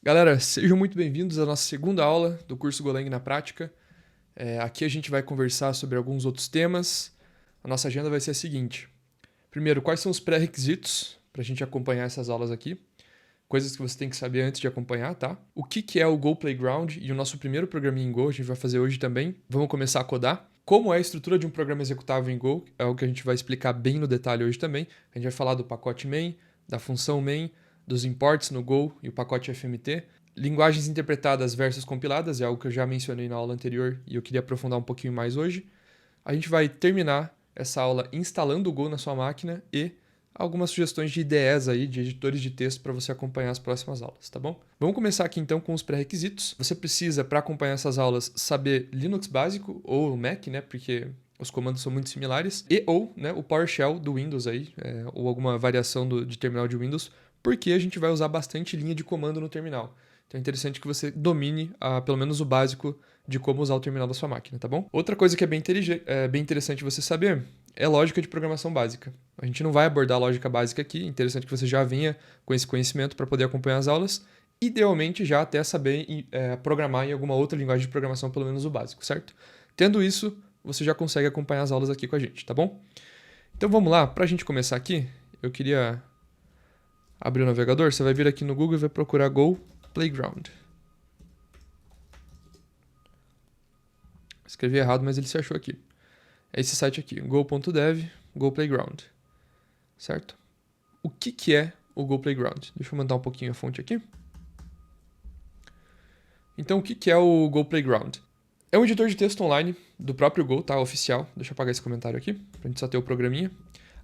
Galera, sejam muito bem-vindos à nossa segunda aula do curso Golang na Prática. Aqui a gente vai conversar sobre alguns outros temas. A nossa agenda vai ser a seguinte. Primeiro, quais são os pré-requisitos para a gente acompanhar essas aulas aqui? Coisas que você tem que saber antes de acompanhar, tá? O que é o Go Playground e o nosso primeiro programinha em Go, a gente vai fazer hoje também. Vamos começar a codar. Como é a estrutura de um programa executável em Go, é o que a gente vai explicar bem no detalhe hoje também. A gente vai falar do pacote main, da função main, dos imports no Go e o pacote FMT. Linguagens interpretadas versus compiladas, é algo que eu já mencionei na aula anterior e eu queria aprofundar um pouquinho mais hoje. A gente vai terminar essa aula instalando o Go na sua máquina e algumas sugestões de IDEs aí, de editores de texto para você acompanhar as próximas aulas, tá bom? Vamos começar aqui então com os pré-requisitos. Você precisa, para acompanhar essas aulas, saber Linux básico ou Mac, né? Porque os comandos são muito similares, e ou né, o PowerShell do Windows aí, ou alguma variação de terminal de Windows, porque a gente vai usar bastante linha de comando no terminal. Então é interessante que você domine pelo menos o básico de como usar o terminal da sua máquina, tá bom? Outra coisa que é bem interessante você saber é lógica de programação básica. A gente não vai abordar a lógica básica aqui, é interessante que você já venha com esse conhecimento para poder acompanhar as aulas, idealmente já até saber programar em alguma outra linguagem de programação, pelo menos o básico, certo? Tendo isso, você já consegue acompanhar as aulas aqui com a gente, tá bom? Então vamos lá, para a gente começar aqui, eu queria abrir o navegador, você vai vir aqui no Google e vai procurar Go Playground. Escrevi errado, mas ele se achou aqui. É esse site aqui, go.dev, Go Playground, certo? O que é o Go Playground? Deixa eu aumentar um pouquinho a fonte aqui. Então, o que é o Go Playground? É um editor de texto online do próprio Go, tá? Oficial. Deixa eu apagar esse comentário aqui, pra gente só ter o programinha.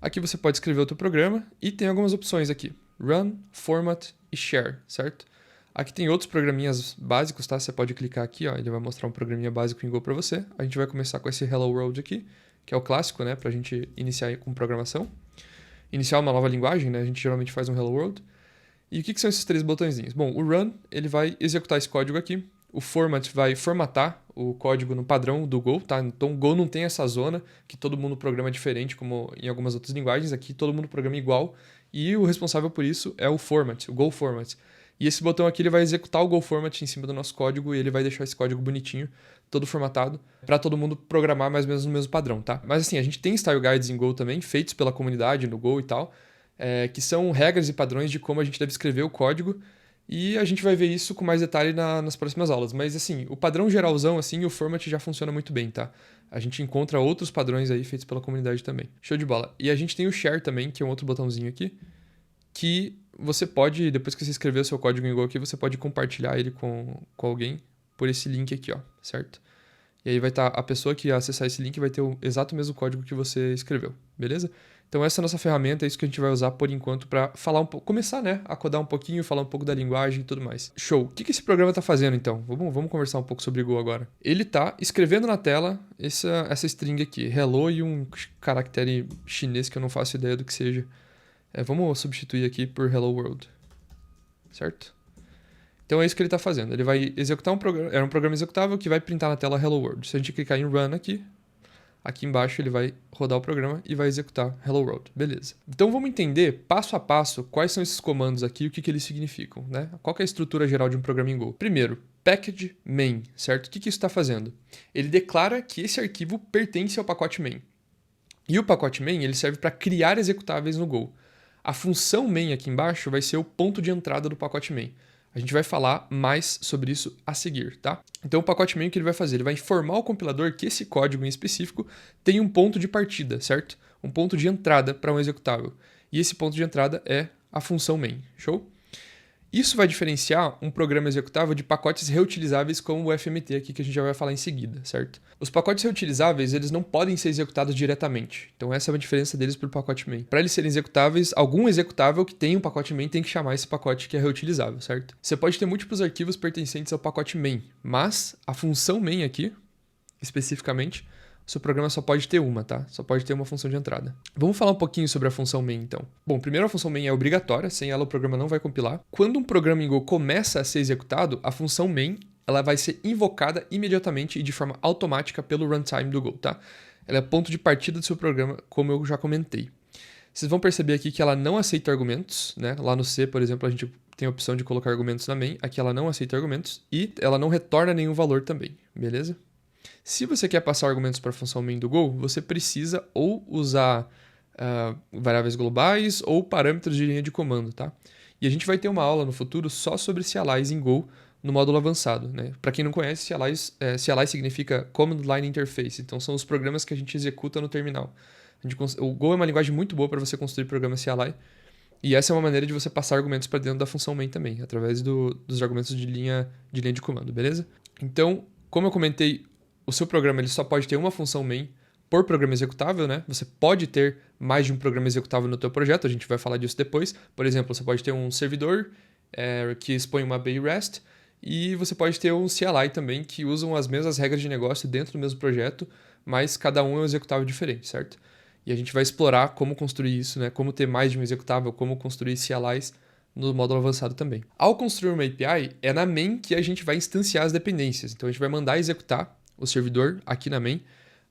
Aqui você pode escrever o teu programa e tem algumas opções aqui. Run, Format e Share, certo? Aqui tem outros programinhas básicos, tá? Você pode clicar aqui, ó, ele vai mostrar um programinha básico em Go para você. A gente vai começar com esse Hello World aqui, que é o clássico, né, pra gente iniciar com programação. Iniciar uma nova linguagem, né? A gente geralmente faz um Hello World. E o que são esses três botõezinhos? Bom, o Run, ele vai executar esse código aqui. O Format vai formatar o código no padrão do Go, tá? Então o Go não tem essa zona que todo mundo programa diferente, como em algumas outras linguagens. Aqui todo mundo programa igual. E o responsável por isso é o Format, o Go Format. E esse botão aqui ele vai executar o Go Format em cima do nosso código e ele vai deixar esse código bonitinho, todo formatado, para todo mundo programar mais ou menos no mesmo padrão, tá? Mas assim, a gente tem style guides em Go também, feitos pela comunidade no Go e tal, que são regras e padrões de como a gente deve escrever o código, e a gente vai ver isso com mais detalhe nas próximas aulas. Mas assim, o padrão geralzão, assim, o format já funciona muito bem, tá? A gente encontra outros padrões aí feitos pela comunidade também. Show de bola. E a gente tem o share também, que é um outro botãozinho aqui, que você pode, depois que você escrever o seu código em Go aqui, você pode compartilhar ele com alguém por esse link aqui, ó, certo? E aí vai estar a pessoa que acessar esse link vai ter o exato mesmo código que você escreveu, beleza? Então essa é a nossa ferramenta, é isso que a gente vai usar por enquanto para falar um pouco, começar, né, a codar um pouquinho, falar um pouco da linguagem e tudo mais. Show! O que esse programa está fazendo então? Vamos conversar um pouco sobre Go agora. Ele está escrevendo na tela essa string aqui, hello e um caractere chinês que eu não faço ideia do que seja. Vamos substituir aqui por Hello World, certo? Então é isso que ele está fazendo. Ele vai executar um programa, era um programa executável que vai printar na tela Hello World. Se a gente clicar em Run aqui embaixo ele vai rodar o programa e vai executar Hello World. Beleza. Então vamos entender passo a passo quais são esses comandos aqui e o que eles significam, né? Qual que é a estrutura geral de um programa em Go? Primeiro, package main, certo? O que isso está fazendo? Ele declara que esse arquivo pertence ao pacote main. E o pacote main ele serve para criar executáveis no Go. A função main aqui embaixo vai ser o ponto de entrada do pacote main. A gente vai falar mais sobre isso a seguir, tá? Então o pacote main o que ele vai fazer? Ele vai informar o compilador que esse código em específico tem um ponto de partida, certo? Um ponto de entrada para um executável. E esse ponto de entrada é a função main, show? Isso vai diferenciar um programa executável de pacotes reutilizáveis como o FMT aqui que a gente já vai falar em seguida, certo? Os pacotes reutilizáveis, eles não podem ser executados diretamente. Então essa é a diferença deles para o pacote main. Para eles serem executáveis, algum executável que tem um pacote main tem que chamar esse pacote que é reutilizável, certo? Você pode ter múltiplos arquivos pertencentes ao pacote main, mas a função main aqui, especificamente, o seu programa só pode ter uma, tá? Só pode ter uma função de entrada. Vamos falar um pouquinho sobre a função main, então. Bom, primeiro a função main é obrigatória, sem ela o programa não vai compilar. Quando um programa em Go começa a ser executado, a função main ela vai ser invocada imediatamente e de forma automática pelo runtime do Go, tá? Ela é ponto de partida do seu programa, como eu já comentei. Vocês vão perceber aqui que ela não aceita argumentos, né? Lá no C, por exemplo, a gente tem a opção de colocar argumentos na main, aqui ela não aceita argumentos e ela não retorna nenhum valor também, beleza? Se você quer passar argumentos para a função main do Go, você precisa ou usar variáveis globais ou parâmetros de linha de comando, tá? E a gente vai ter uma aula no futuro só sobre CLIs em Go no módulo avançado, né? Para quem não conhece, CLI significa Command Line Interface, então são os programas que a gente executa no terminal. O Go é uma linguagem muito boa para você construir programas CLI, e essa é uma maneira de você passar argumentos para dentro da função main também, através dos argumentos de linha de comando, beleza? Então, como eu comentei, o seu programa ele só pode ter uma função main por programa executável, né? Você pode ter mais de um programa executável no teu projeto, a gente vai falar disso depois. Por exemplo, você pode ter um servidor que expõe uma API REST e você pode ter um CLI também que usam as mesmas regras de negócio dentro do mesmo projeto, mas cada um é um executável diferente, certo? E a gente vai explorar como construir isso, né? Como ter mais de um executável, como construir CLIs no módulo avançado também. Ao construir uma API, é na main que a gente vai instanciar as dependências. Então a gente vai mandar executar o servidor aqui na main,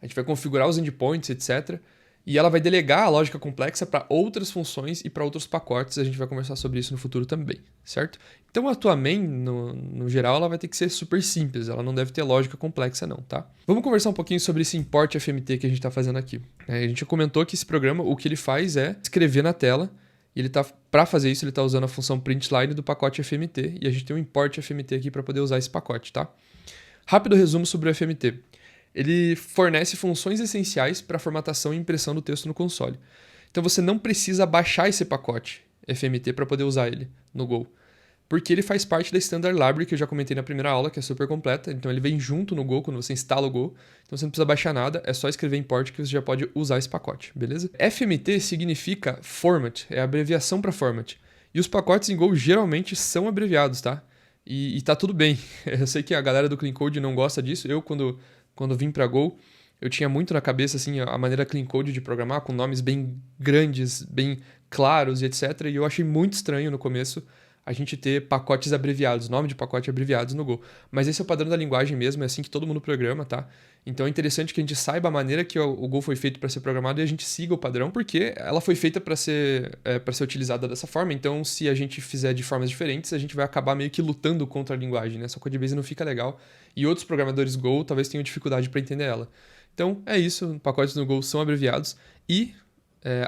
a gente vai configurar os endpoints, etc. E ela vai delegar a lógica complexa para outras funções e para outros pacotes. A gente vai conversar sobre isso no futuro também, certo? Então a tua main, no geral, ela vai ter que ser super simples. Ela não deve ter lógica complexa não, tá? Vamos conversar um pouquinho sobre esse import FMT que a gente está fazendo aqui. A gente comentou que esse programa, o que ele faz é escrever na tela. E para fazer isso, ele está usando a função println do pacote FMT. E a gente tem um import FMT aqui para poder usar esse pacote, tá? Rápido resumo sobre o FMT. Ele fornece funções essenciais para a formatação e impressão do texto no console. Então você não precisa baixar esse pacote FMT para poder usar ele no Go, porque ele faz parte da Standard Library que eu já comentei na primeira aula, que é super completa. Então ele vem junto no Go quando você instala o Go. Então você não precisa baixar nada, é só escrever import que você já pode usar esse pacote, beleza? FMT significa format, é a abreviação para format. E os pacotes em Go geralmente são abreviados, tá? E tá tudo bem. Eu sei que a galera do Clean Code não gosta disso. Eu, quando vim para Go, eu tinha muito na cabeça assim, a maneira Clean Code de programar, com nomes bem grandes, bem claros e etc. E eu achei muito estranho no começo a gente ter pacotes abreviados, nome de pacote abreviados no Go. Mas esse é o padrão da linguagem mesmo, é assim que todo mundo programa, tá? Então é interessante que a gente saiba a maneira que o Go foi feito para ser programado e a gente siga o padrão, porque ela foi feita para ser utilizada dessa forma. Então, se a gente fizer de formas diferentes, a gente vai acabar meio que lutando contra a linguagem, né? Sua codebase não fica legal e outros programadores Go talvez tenham dificuldade para entender ela. Então, é isso, pacotes no Go são abreviados e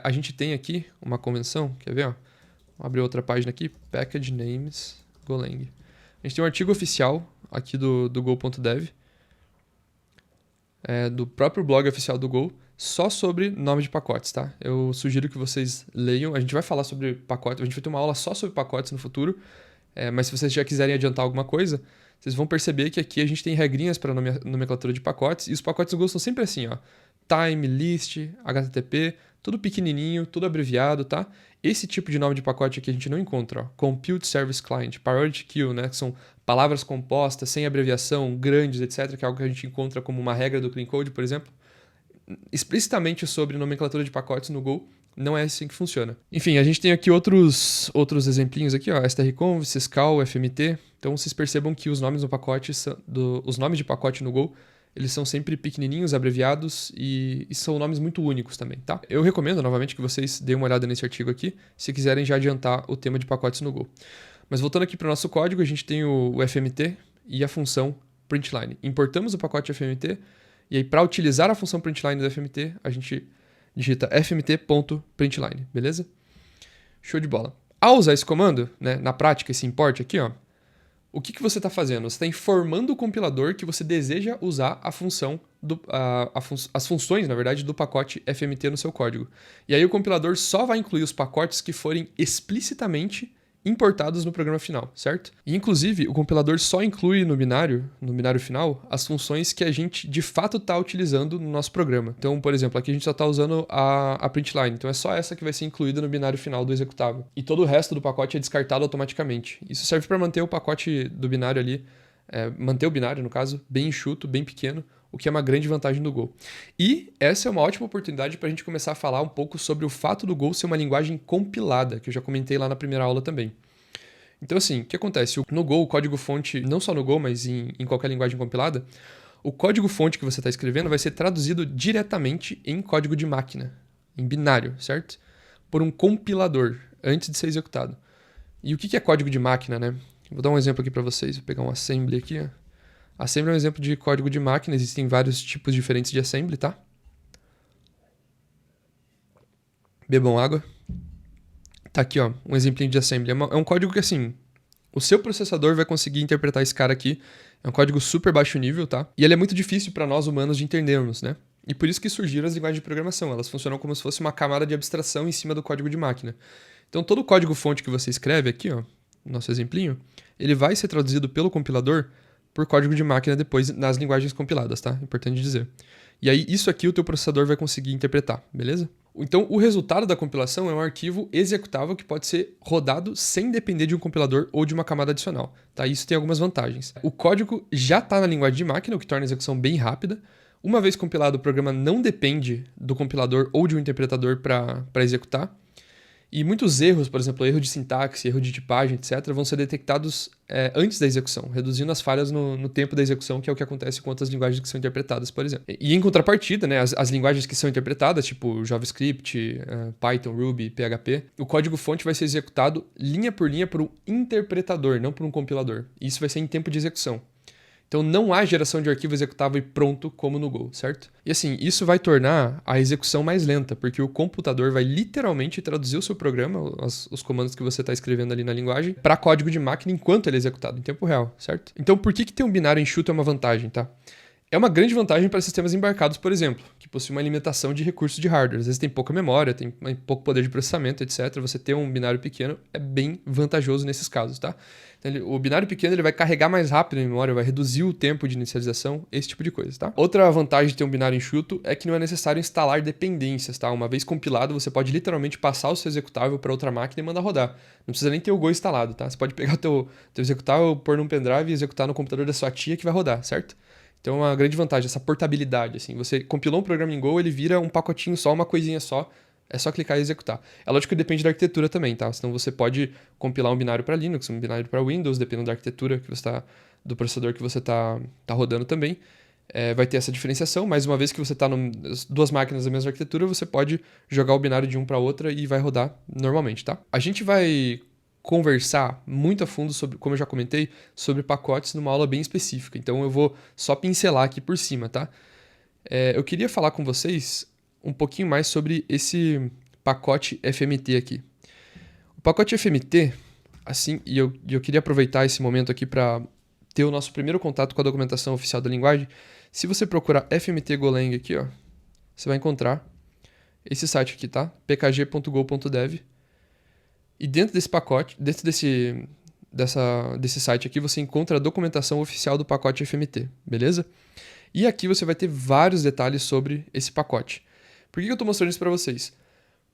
a gente tem aqui uma convenção, quer ver, ó? Vou abrir outra página aqui, package names Golang. A gente tem um artigo oficial aqui do go.dev, do próprio blog oficial do Go, só sobre nome de pacotes, tá? Eu sugiro que vocês leiam. A gente vai falar sobre pacotes, a gente vai ter uma aula só sobre pacotes no futuro, mas se vocês já quiserem adiantar alguma coisa, vocês vão perceber que aqui a gente tem regrinhas para nomenclatura de pacotes, e os pacotes do Go são sempre assim, ó. Time, list, HTTP, tudo pequenininho, tudo abreviado, tá? Esse tipo de nome de pacote aqui a gente não encontra, ó. Compute Service Client, Priority Queue, né? Que são palavras compostas, sem abreviação, grandes, etc., que é algo que a gente encontra como uma regra do Clean Code, por exemplo. Explicitamente sobre nomenclatura de pacotes no Go, não é assim que funciona. Enfim, a gente tem aqui outros exemplinhos aqui, ó, strconv, syscall, fmt. Então vocês percebam que os nomes no pacote os nomes de pacote no Go, eles são sempre pequenininhos, abreviados e são nomes muito únicos também, tá? Eu recomendo novamente que vocês deem uma olhada nesse artigo aqui, se quiserem já adiantar o tema de pacotes no Go. Mas voltando aqui para o nosso código, a gente tem o fmt e a função println. Importamos o pacote fmt e aí para utilizar a função println do fmt, a gente digita fmt.println, beleza? Show de bola. Ao usar esse comando, né, na prática, esse import aqui, ó, o que você está fazendo? Você está informando o compilador que você deseja usar a função as funções, na verdade, do pacote fmt no seu código. E aí o compilador só vai incluir os pacotes que forem explicitamente importados no programa final, certo? E, inclusive, o compilador só inclui no binário final, as funções que a gente de fato está utilizando no nosso programa. Então, por exemplo, aqui a gente só está usando a println, então é só essa que vai ser incluída no binário final do executável. E todo o resto do pacote é descartado automaticamente. Isso serve para manter o pacote do binário ali, manter o binário, no caso, bem enxuto, bem pequeno, o que é uma grande vantagem do Go. E essa é uma ótima oportunidade para a gente começar a falar um pouco sobre o fato do Go ser uma linguagem compilada, que eu já comentei lá na primeira aula também. Então assim, o que acontece? No Go, o código-fonte, não só no Go, mas em qualquer linguagem compilada, o código-fonte que você está escrevendo vai ser traduzido diretamente em código de máquina, em binário, certo? Por um compilador, antes de ser executado. E o que é código de máquina, né? Vou dar um exemplo aqui para vocês. Vou pegar um assembly aqui, ó. Assembly é um exemplo de código de máquina. Existem vários tipos diferentes de assembly, tá? Bebam água. Tá aqui, ó, um exemplinho de assembly. É um código que, assim, o seu processador vai conseguir interpretar esse cara aqui. É um código super baixo nível, tá? E ele é muito difícil para nós humanos de entendermos, né? E por isso que surgiram as linguagens de programação. Elas funcionam como se fosse uma camada de abstração em cima do código de máquina. Então, todo o código-fonte que você escreve aqui, ó, nosso exemplinho, ele vai ser traduzido pelo compilador por código de máquina depois nas linguagens compiladas, tá? Importante dizer. E aí, isso aqui o teu processador vai conseguir interpretar, beleza? Então, o resultado da compilação é um arquivo executável que pode ser rodado sem depender de um compilador ou de uma camada adicional, tá? Isso tem algumas vantagens. O código já está na linguagem de máquina, o que torna a execução bem rápida. Uma vez compilado, o programa não depende do compilador ou de um interpretador para executar. E muitos erros, por exemplo, erro de sintaxe, erro de tipagem, etc., vão ser detectados antes da execução, reduzindo as falhas no tempo da execução, que é o que acontece com outras linguagens que são interpretadas, por exemplo. E em contrapartida, né, as linguagens que são interpretadas, tipo JavaScript, Python, Ruby, PHP, o código-fonte vai ser executado linha por um interpretador, não por um compilador. E isso vai ser em tempo de execução. Então não há geração de arquivo executável e pronto como no Go, certo? E assim, isso vai tornar a execução mais lenta, porque o computador vai literalmente traduzir o seu programa, os comandos que você está escrevendo ali na linguagem, para código de máquina enquanto ele é executado, em tempo real, certo? Então por que ter um binário enxuto é uma vantagem, tá? É uma grande vantagem para sistemas embarcados, por exemplo, que possuem uma limitação de recursos de hardware. Às vezes tem pouca memória, tem pouco poder de processamento, etc. Você ter um binário pequeno é bem vantajoso nesses casos, tá? Então, o binário pequeno ele vai carregar mais rápido a memória, vai reduzir o tempo de inicialização, esse tipo de coisa, tá? Outra vantagem de ter um binário enxuto é que não é necessário instalar dependências, tá? Uma vez compilado, você pode literalmente passar o seu executável para outra máquina e mandar rodar. Não precisa nem ter o Go instalado, tá? Você pode pegar o teu executável, pôr num pendrive e executar no computador da sua tia que vai rodar, certo? Então é uma grande vantagem, essa portabilidade, assim. Você compilou um programa em Go, ele vira um pacotinho só, uma coisinha só, é só clicar e executar. É lógico que depende da arquitetura também, tá? Senão você pode compilar um binário para Linux, um binário para Windows, dependendo da arquitetura que você do processador que você tá rodando também. Vai ter essa diferenciação, mas uma vez que você está duas máquinas da mesma arquitetura, você pode jogar o binário de um para outra e vai rodar normalmente, tá? A gente vai conversar muito a fundo sobre, como eu já comentei, sobre pacotes numa aula bem específica. Então eu vou só pincelar aqui por cima, tá? Eu queria falar com vocês um pouquinho mais sobre esse pacote FMT aqui. O pacote FMT, assim, e eu queria aproveitar esse momento aqui para ter o nosso primeiro contato com a documentação oficial da linguagem. Se você procurar FMT Golang aqui, ó, você vai encontrar esse site aqui, tá? pkg.go.dev. E dentro desse pacote, dentro desse site aqui, você encontra a documentação oficial do pacote FMT, beleza? E aqui você vai ter vários detalhes sobre esse pacote. Por que eu estou mostrando isso para vocês?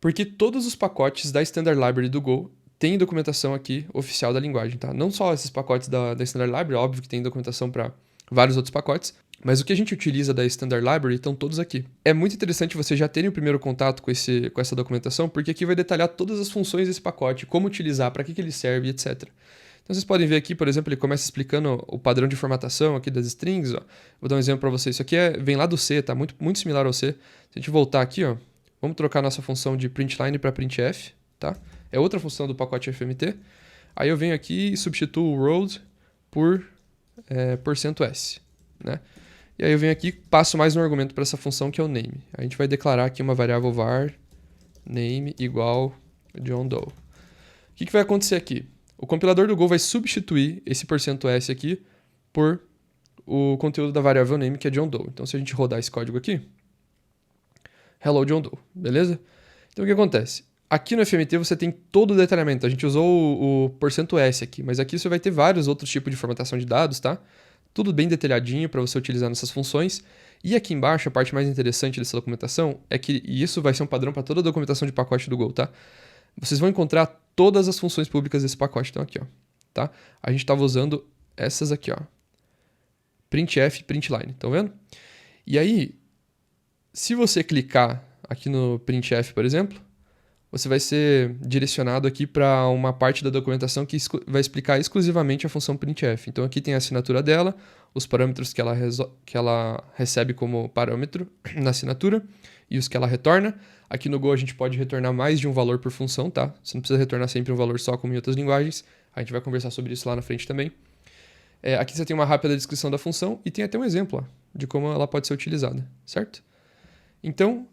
Porque todos os pacotes da Standard Library do Go têm documentação aqui oficial da linguagem, tá? Não só esses pacotes da Standard Library, óbvio que tem documentação para vários outros pacotes, mas o que a gente utiliza da Standard Library estão todos aqui. É muito interessante você já terem o primeiro contato com essa documentação, porque aqui vai detalhar todas as funções desse pacote, como utilizar, para que ele serve, etc. Então vocês podem ver aqui, por exemplo, ele começa explicando o padrão de formatação aqui das strings. Ó. Vou dar um exemplo para vocês. Isso aqui vem lá do C, tá? Muito similar ao C. Se a gente voltar aqui, ó, vamos trocar nossa função de println para printf, tá? É outra função do pacote FMT. Aí eu venho aqui e substituo o road por %s, né? E aí eu venho aqui e passo mais um argumento para essa função que é o name. A gente vai declarar aqui uma variável var name igual John Doe. O que vai acontecer aqui? O compilador do Go vai substituir esse %s aqui por o conteúdo da variável name, que é John Doe. Então se a gente rodar esse código aqui, hello John Doe, beleza? Então o que acontece? Aqui no FMT você tem todo o detalhamento. A gente usou o %s aqui, mas aqui você vai ter vários outros tipos de formatação de dados, tá? Tudo bem detalhadinho para você utilizar nessas funções. E aqui embaixo, a parte mais interessante dessa documentação é que, e isso vai ser um padrão para toda a documentação de pacote do Go, tá? Vocês vão encontrar todas as funções públicas desse pacote. Então aqui, ó, tá? A gente estava usando essas aqui, ó. Printf e println, estão vendo? E aí, se você clicar aqui no printf, por exemplo, você vai ser direcionado aqui para uma parte da documentação que vai explicar exclusivamente a função printf. Então aqui tem a assinatura dela, os parâmetros que ela recebe como parâmetro na assinatura e os que ela retorna. Aqui no Go a gente pode retornar mais de um valor por função, tá? Você não precisa retornar sempre um valor só como em outras linguagens. A gente vai conversar sobre isso lá na frente também. Aqui você tem uma rápida descrição da função e tem até um exemplo ó, de como ela pode ser utilizada, certo? Então,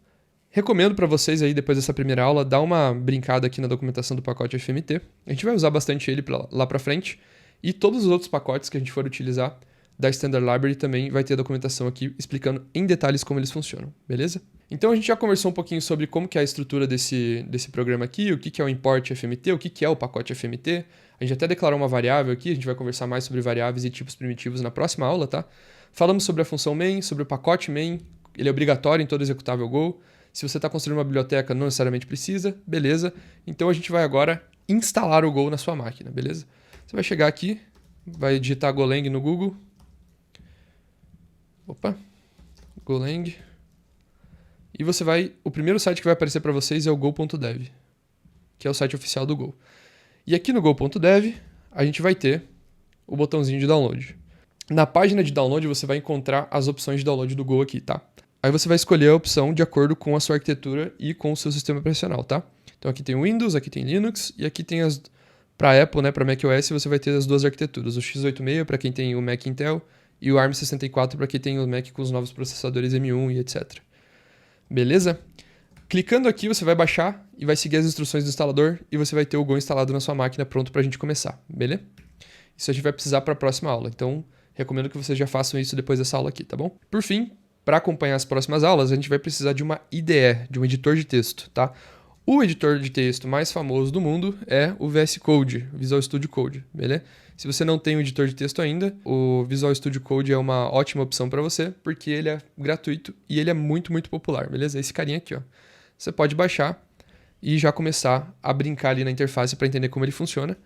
recomendo para vocês aí, depois dessa primeira aula, dar uma brincada aqui na documentação do pacote FMT. A gente vai usar bastante ele lá para frente. E todos os outros pacotes que a gente for utilizar da Standard Library também vai ter a documentação aqui explicando em detalhes como eles funcionam, beleza? Então a gente já conversou um pouquinho sobre como que é a estrutura desse programa aqui, o que é o import FMT, o que é o pacote FMT. A gente até declarou uma variável aqui, a gente vai conversar mais sobre variáveis e tipos primitivos na próxima aula, tá? Falamos sobre a função main, sobre o pacote main, ele é obrigatório em todo executável Go. Se você está construindo uma biblioteca, não necessariamente precisa, beleza? Então a gente vai agora instalar o Go na sua máquina, beleza? Você vai chegar aqui, vai digitar Golang no Google. Opa, Golang. E você vai, o primeiro site que vai aparecer para vocês é o go.dev, que é o site oficial do Go. E aqui no go.dev, a gente vai ter o botãozinho de download. Na página de download, você vai encontrar as opções de download do Go aqui, tá? Aí você vai escolher a opção de acordo com a sua arquitetura e com o seu sistema operacional, tá? Então aqui tem o Windows, aqui tem Linux e aqui tem as... Para Apple, né, para macOS, você vai ter as duas arquiteturas, o x86 para quem tem o Mac Intel e o ARM64 para quem tem o Mac com os novos processadores M1 e etc. Beleza? Clicando aqui, você vai baixar e vai seguir as instruções do instalador e você vai ter o Go instalado na sua máquina pronto para a gente começar, beleza? Isso a gente vai precisar para a próxima aula, então recomendo que vocês já façam isso depois dessa aula aqui, tá bom? Por fim, para acompanhar as próximas aulas, a gente vai precisar de uma IDE, de um editor de texto, tá? O editor de texto mais famoso do mundo é o VS Code, Visual Studio Code, beleza? Se você não tem um editor de texto ainda, o Visual Studio Code é uma ótima opção para você, porque ele é gratuito e ele é muito, muito popular, beleza? Esse carinha aqui, ó. Você pode baixar e já começar a brincar ali na interface para entender como ele funciona.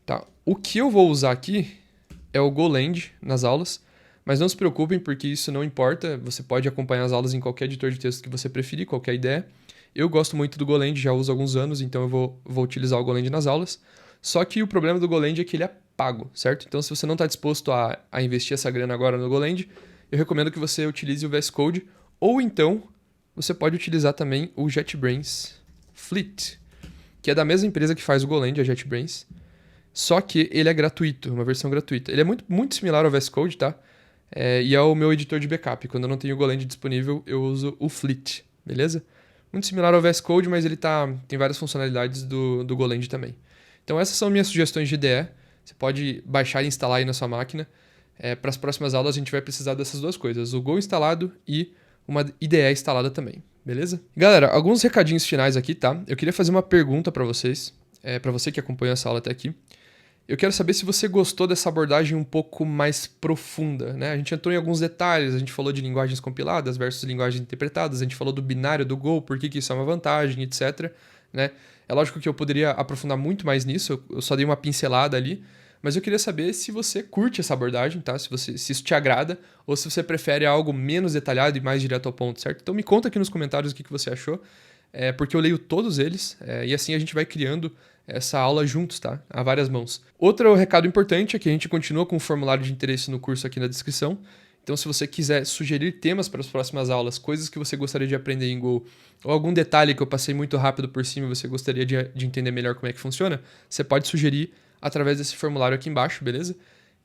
Tá? O que eu vou usar aqui é o Golang nas aulas, mas não se preocupem porque isso não importa, você pode acompanhar as aulas em qualquer editor de texto que você preferir, qualquer ideia. Eu gosto muito do Golang, já uso há alguns anos, então eu vou utilizar o Golang nas aulas. Só que o problema do Golang é que ele é pago, certo? Então se você não está disposto a investir essa grana agora no Golang, eu recomendo que você utilize o VS Code, ou então você pode utilizar também o JetBrains Fleet, que é da mesma empresa que faz o Golang, a JetBrains, só que ele é gratuito, uma versão gratuita. Ele é muito, muito similar ao VS Code, tá? E é o meu editor de backup. Quando eu não tenho o Golang disponível, eu uso o Fleet, beleza? Muito similar ao VS Code, mas ele tem várias funcionalidades do Golang também. Então essas são minhas sugestões de IDE. Você pode baixar e instalar aí na sua máquina. Para as próximas aulas a gente vai precisar dessas duas coisas, o Go instalado e uma IDE instalada também, beleza? Galera, alguns recadinhos finais aqui, tá? Eu queria fazer uma pergunta para vocês, para você que acompanhou essa aula até aqui. Eu quero saber se você gostou dessa abordagem um pouco mais profunda, né? A gente entrou em alguns detalhes, a gente falou de linguagens compiladas versus linguagens interpretadas, a gente falou do binário do Go, por que isso é uma vantagem, etc. Né? É lógico que eu poderia aprofundar muito mais nisso, eu só dei uma pincelada ali, mas eu queria saber se você curte essa abordagem, tá? Se isso te agrada, ou se você prefere algo menos detalhado e mais direto ao ponto, certo? Então me conta aqui nos comentários o que você achou, porque eu leio todos eles, e assim a gente vai criando essa aula juntos, tá? A várias mãos. Outro recado importante é que a gente continua com o formulário de interesse no curso aqui na descrição. Então, se você quiser sugerir temas para as próximas aulas, coisas que você gostaria de aprender em Go, ou algum detalhe que eu passei muito rápido por cima e você gostaria de entender melhor como é que funciona, você pode sugerir através desse formulário aqui embaixo, beleza?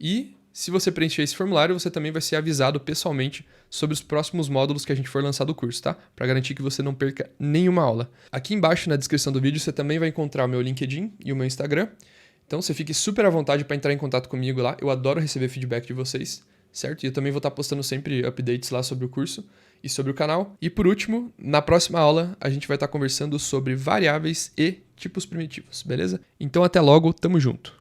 E se você preencher esse formulário, você também vai ser avisado pessoalmente sobre os próximos módulos que a gente for lançar do curso, tá? Para garantir que você não perca nenhuma aula. Aqui embaixo na descrição do vídeo você também vai encontrar o meu LinkedIn e o meu Instagram. Então você fique super à vontade para entrar em contato comigo lá. Eu adoro receber feedback de vocês, certo? E eu também vou estar postando sempre updates lá sobre o curso e sobre o canal. E por último, na próxima aula a gente vai estar conversando sobre variáveis e tipos primitivos, beleza? Então até logo, tamo junto!